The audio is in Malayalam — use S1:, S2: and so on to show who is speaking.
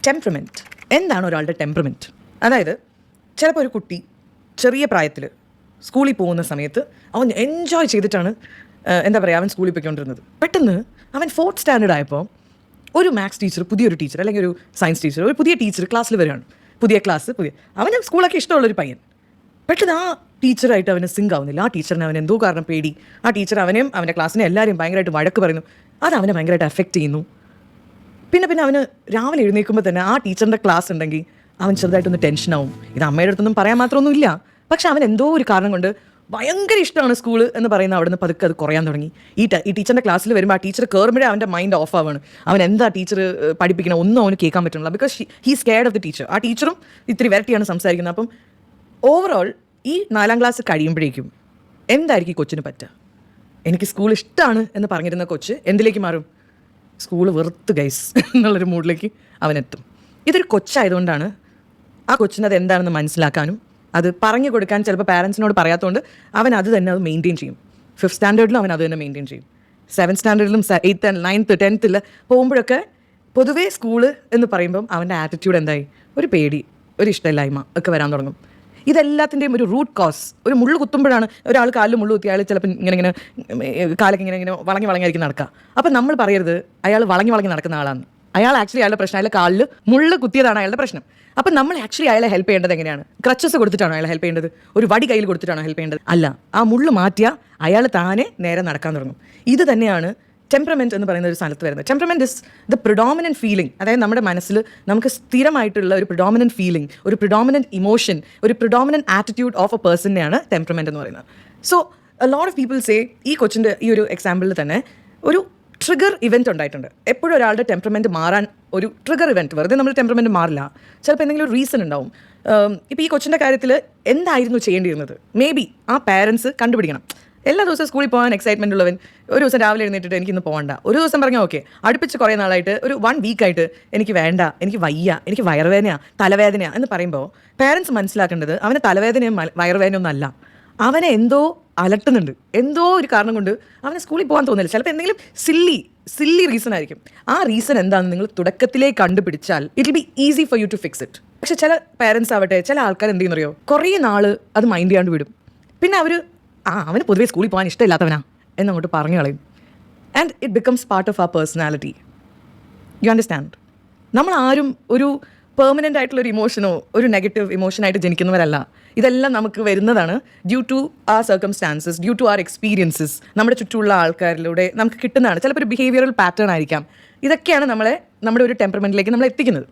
S1: ടെമ്പറമെൻറ്റ്. എന്താണ് ഒരാളുടെ ടെമ്പറമെൻറ്റ്? അതായത് ചിലപ്പോൾ ഒരു കുട്ടി ചെറിയ പ്രായത്തിൽ സ്കൂളിൽ പോകുന്ന സമയത്ത് അവൻ എൻജോയ് ചെയ്തിട്ടാണ് എന്താ പറയുക അവൻ സ്കൂളിൽ പോയിക്കൊണ്ടിരുന്നത്. പെട്ടെന്ന് അവൻ 4th സ്റ്റാൻഡേർഡ് ആയപ്പോൾ ഒരു മാത്സ് ടീച്ചർ, പുതിയൊരു ടീച്ചർ അല്ലെങ്കിൽ ഒരു സയൻസ് ടീച്ചർ, ഒരു പുതിയ ടീച്ചർ ക്ലാസ്സിൽ വരികയാണ്. പുതിയ ക്ലാസ്, അവന് സ്കൂളൊക്കെ ഇഷ്ടമുള്ളൊരു പയ്യൻ. പെട്ടെന്ന് ആ ടീച്ചറായിട്ട് അവന് സിങ്ക് ആവുന്നില്ല. ആ ടീച്ചറിനെ അവൻ എന്തോ കാരണം പേടി. ആ ടീച്ചർ അവനെയും അവൻ്റെ ക്ലാസ്സിനെ എല്ലാവരെയും ഭയങ്കരമായിട്ട് വഴക്ക് പറയുന്നു. അത് അവനെ ഭയങ്കരമായിട്ട് എഫക്റ്റ് ചെയ്യുന്നു. പിന്നെ അവന് രാവിലെ എഴുന്നേൽക്കുമ്പോൾ തന്നെ ആ ടീച്ചറിൻ്റെ ക്ലാസ് ഉണ്ടെങ്കിൽ അവൻ ചെറുതായിട്ടൊന്ന് ടെൻഷനാവും. ഇത് അമ്മയുടെ അടുത്തൊന്നും പറയാൻ മാത്രമൊന്നുമില്ല. പക്ഷെ അവൻ എന്തോ ഒരു കാരണം കൊണ്ട് ഭയങ്കര ഇഷ്ടമാണ് സ്കൂൾ എന്ന് പറയുന്ന അവിടെ നിന്ന് പതുക്കെ അത് കുറയാൻ തുടങ്ങി. ഈ ടീച്ചറിൻ്റെ ക്ലാസ്സിൽ വരുമ്പോൾ ആ ടീച്ചർ കയറുമ്പോഴേ അവൻ്റെ മൈൻഡ് ഓഫ് ആവുകയാണ്. അവൻ എന്താ ടീച്ചർ പഠിപ്പിക്കണം ഒന്നും അവന് കേൾക്കാൻ പറ്റുന്നില്ല. Because he scared of the teacher. ആ ടീച്ചറും ഇത്തിരി വെറൈറ്റിയാണ് സംസാരിക്കുന്നത്. അപ്പം ഓവറോൾ ഈ 4ാം ക്ലാസ് കഴിയുമ്പോഴേക്കും എന്തായിരിക്കും ഈ കൊച്ചിന് പറ്റുക? എനിക്ക് സ്കൂൾ ഇഷ്ടമാണ് എന്ന് പറഞ്ഞിരുന്ന കൊച്ച് എന്തിലേക്ക് മാറും? സ്കൂൾ വെറുത്ത് ഗൈസ് എന്നുള്ളൊരു മൂഡിലേക്ക് അവനെത്തും. ഇതൊരു കൊച്ചായതുകൊണ്ടാണ് ആ കൊച്ചിന് അത് എന്താണെന്ന് മനസ്സിലാക്കാനും അത് പറഞ്ഞു കൊടുക്കാൻ ചിലപ്പോൾ പാരൻസിനോട് പറയാത്തതുകൊണ്ട് അവൻ അത് തന്നെ അത് മെയിൻറ്റെയിൻ ചെയ്യും. 5th സ്റ്റാൻഡേർഡിലും അവൻ അത് തന്നെ മെയിൻറ്റെയിൻ ചെയ്യും. 7th സ്റ്റാൻഡേർഡിലും 8th and 9th 10th പോകുമ്പോഴൊക്കെ പൊതുവേ സ്കൂള് എന്ന് പറയുമ്പം അവൻ്റെ ആറ്റിറ്റ്യൂഡ് എന്തായി? ഒരു പേടി, ഒരു ഇഷ്ടമില്ലായ്മ ഒക്കെ വരാൻ തുടങ്ങും. ഇതെല്ലാത്തിൻ്റെയും ഒരു റൂട്ട് കോസ്. ഒരു മുള്ളു കുത്തുമ്പോഴാണ് ഒരാൾ കാലിൽ മുള്ളു കുത്തി അയാൾ ചിലപ്പോൾ ഇങ്ങനെ കാലൊക്കെ ഇങ്ങനെ വളഞ്ഞായിരിക്കും നടക്കുക. അപ്പം നമ്മൾ പറയരുത് അയാൾ വളഞ്ഞ് നടക്കുന്ന ആളാണ്. അയാൾ ആക്ച്വലി അയാളുടെ പ്രശ്നം അയാളുടെ കാലിൽ മുള്ളു കുത്തിയതാണ് അയാളുടെ പ്രശ്നം. അപ്പം നമ്മൾ ആക്ച്വലി അയാളെ ഹെൽപ്പ് ചെയ്യേണ്ടത് എങ്ങനെയാണ്? ക്രച്ചസ് കൊടുത്തിട്ടാണോ അയാളെ ഹെൽപ്പ് ചെയ്യേണ്ടത്? ഒരു വടി കയ്യിൽ കൊടുത്തിട്ടാണോ ഹെൽപ്പ് ചെയ്യേണ്ടത്? അല്ല, ആ മുള്ളു മാറ്റിയാൽ അയാൾ താനെ നേരെ നടക്കാൻ തുടങ്ങും. ഇത് തന്നെയാണ് ടെമ്പറമെൻറ്റ് എന്ന് പറയുന്ന ഒരു സ്ഥലത്ത് വരുന്നത്. Temperament is the predominant feeling. അതായത് നമ്മുടെ മനസ്സിൽ നമുക്ക് സ്ഥിരമായിട്ടുള്ള ഒരു പ്രിഡോമിനൻറ്റ് ഫീലിംഗ്, ഒരു പ്രിഡോമിനൻറ്റ് ഇമോഷൻ, ഒരു പ്രിഡോമിനൻറ്റ് ആറ്റിറ്റ്യൂഡ് ഓഫ് എ പേഴ്സണെയാണ് ടെമ്പറമെൻറ്റ് എന്ന് പറയുന്നത്. So a lot of people say ഈ കൊച്ചിൻ്റെ ഈ ഒരു എക്സാമ്പിളിൽ തന്നെ ഒരു ട്രിഗർ ഇവൻറ്റ് ഉണ്ടായിട്ടുണ്ട്. എപ്പോഴും ഒരാളുടെ ടെമ്പറമെൻറ്റ് മാറാൻ ഒരു ട്രിഗർ ഇവൻറ്റ്, വെറുതെ നമ്മൾ ടെമ്പറമെൻറ്റ് മാറില്ല. ചിലപ്പോൾ എന്തെങ്കിലും ഒരു റീസൺ ഉണ്ടാവും. ഇപ്പോൾ ഈ കൊച്ചിൻ്റെ കാര്യത്തിൽ എന്തായിരുന്നു ചെയ്യേണ്ടിയിരുന്നത്? മേ ബി ആ പാരൻസ് കണ്ടുപിടിക്കണം. എല്ലാ ദിവസവും സ്കൂളിൽ പോകാൻ എക്സൈറ്റ്മെൻ്റ് ഉള്ളവൻ ഒരു ദിവസം രാവിലെ എഴുന്നേറ്റിട്ട് എനിക്കിന്ന് പോകണ്ട, ഒരു ദിവസം പറഞ്ഞാൽ ഓക്കെ, അടുപ്പിച്ച് കുറേ നാളായിട്ട് ഒരു 1 വീക്കായിട്ട് എനിക്ക് വേണ്ട, എനിക്ക് വയ്യ, എനിക്ക് വയറുവേദനയാണ്, തലവേദനയാണ് എന്ന് പറയുമ്പോൾ പാരൻസ് മനസ്സിലാക്കേണ്ടത് അവന് തലവേദനയും വയറുവേദനയൊന്നും അല്ല, അവനെ എന്തോ അലട്ടുന്നുണ്ട്. എന്തോ ഒരു കാരണം കൊണ്ട് അവന് സ്കൂളിൽ പോകാൻ തോന്നില്ല. ചിലപ്പോൾ എന്തെങ്കിലും സില്ലി റീസൺ ആയിരിക്കും. ആ റീസൺ എന്താണെന്ന് നിങ്ങൾ തുടക്കത്തിലേ കണ്ടുപിടിച്ചാൽ it will be easy for you to fix it. പക്ഷെ ചില പാരൻസ് ആവട്ടെ, ചില ആൾക്കാർ എന്ത് ചെയ്യുന്നറിയോ, കുറേ നാൾ അത് മൈൻഡ് ചെയ്യാണ്ട് വിടും. പിന്നെ അവന് പൊതുവേ സ്കൂളിൽ പോകാൻ ഇഷ്ടമില്ലാത്തവനാ എന്നങ്ങോട്ട് പറഞ്ഞു കളയും. And it becomes part of our personality. You understand? നമ്മൾ ആരും ഒരു പെർമനൻ്റ് ആയിട്ടുള്ളൊരു ഇമോഷനോ ഒരു നെഗറ്റീവ് ഇമോഷനായിട്ട് ജനിക്കുന്നവരല്ല. ഇതെല്ലാം നമുക്ക് വരുന്നതാണ് due to our circumstances, due to our experiences. നമ്മുടെ ചുറ്റുമുള്ള ആൾക്കാരിലൂടെ നമുക്ക് കിട്ടുന്നതാണ്. ചിലപ്പോൾ ഒരു ബിഹേവിയറൽ പാറ്റേൺ ആയിരിക്കാം. ഇതൊക്കെയാണ് നമ്മളെ നമ്മുടെ ഒരു ടെമ്പറമെൻറ്റിലേക്ക് നമ്മൾ എത്തിക്കുന്നത്.